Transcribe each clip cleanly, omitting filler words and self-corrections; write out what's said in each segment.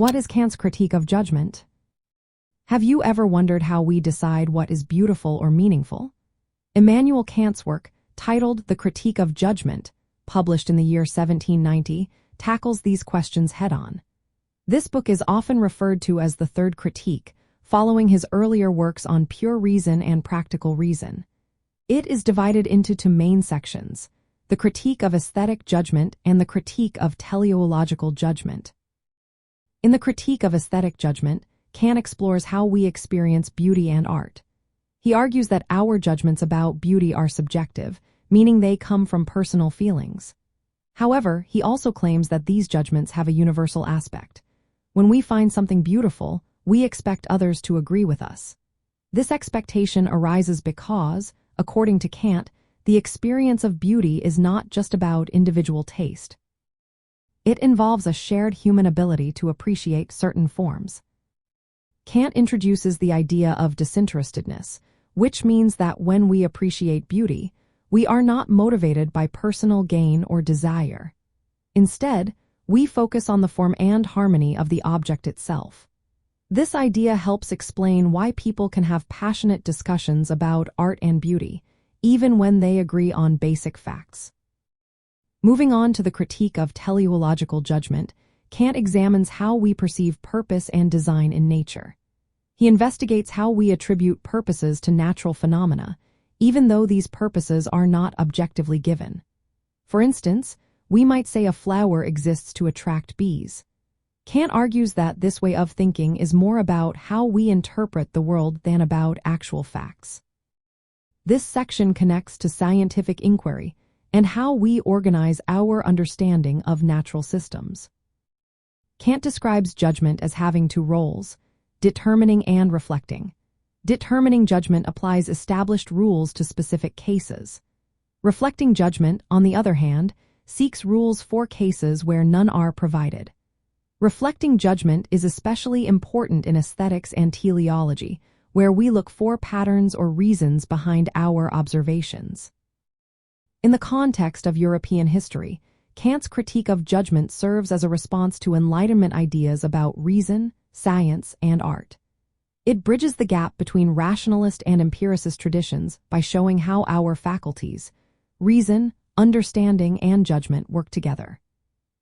What is Kant's critique of judgment? Have you ever wondered how we decide what is beautiful or meaningful? Immanuel Kant's work, titled The Critique of Judgment, published in the year 1790, tackles these questions head-on. This book is often referred to as the Third Critique, following his earlier works on pure reason and practical reason. It is divided into two main sections: the Critique of Aesthetic Judgment and the Critique of Teleological Judgment. In the Critique of Aesthetic Judgment, Kant explores how we experience beauty and art. He argues that our judgments about beauty are subjective, meaning they come from personal feelings. However, he also claims that these judgments have a universal aspect. When we find something beautiful, we expect others to agree with us. This expectation arises because, according to Kant, the experience of beauty is not just about individual taste. It involves a shared human ability to appreciate certain forms. Kant introduces the idea of disinterestedness, which means that when we appreciate beauty, we are not motivated by personal gain or desire. Instead, we focus on the form and harmony of the object itself. This idea helps explain why people can have passionate discussions about art and beauty, even when they agree on basic facts. Moving on to the Critique of Teleological Judgment, Kant examines how we perceive purpose and design in nature. He investigates how we attribute purposes to natural phenomena, even though these purposes are not objectively given. For instance, we might say a flower exists to attract bees. Kant argues that this way of thinking is more about how we interpret the world than about actual facts. This section connects to scientific inquiry and how we organize our understanding of natural systems. Kant describes judgment as having two roles: determining and reflecting. Determining judgment applies established rules to specific cases. Reflecting judgment, on the other hand, seeks rules for cases where none are provided. Reflecting judgment is especially important in aesthetics and teleology, where we look for patterns or reasons behind our observations. In the context of European history, Kant's critique of judgment serves as a response to Enlightenment ideas about reason, science, and art. It bridges the gap between rationalist and empiricist traditions by showing how our faculties, reason, understanding, and judgment work together.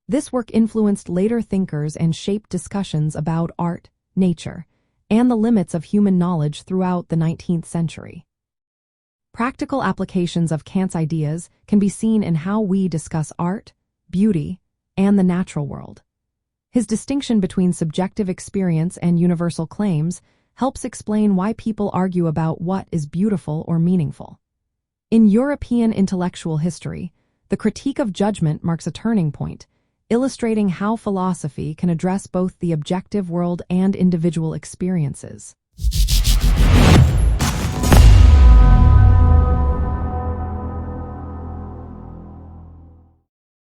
This work influenced later thinkers and shaped discussions about art, nature, and the limits of human knowledge throughout the 19th century. Practical applications of Kant's ideas can be seen in how we discuss art, beauty, and the natural world. His distinction between subjective experience and universal claims helps explain why people argue about what is beautiful or meaningful. In European intellectual history, the Critique of Judgment marks a turning point, illustrating how philosophy can address both the objective world and individual experiences.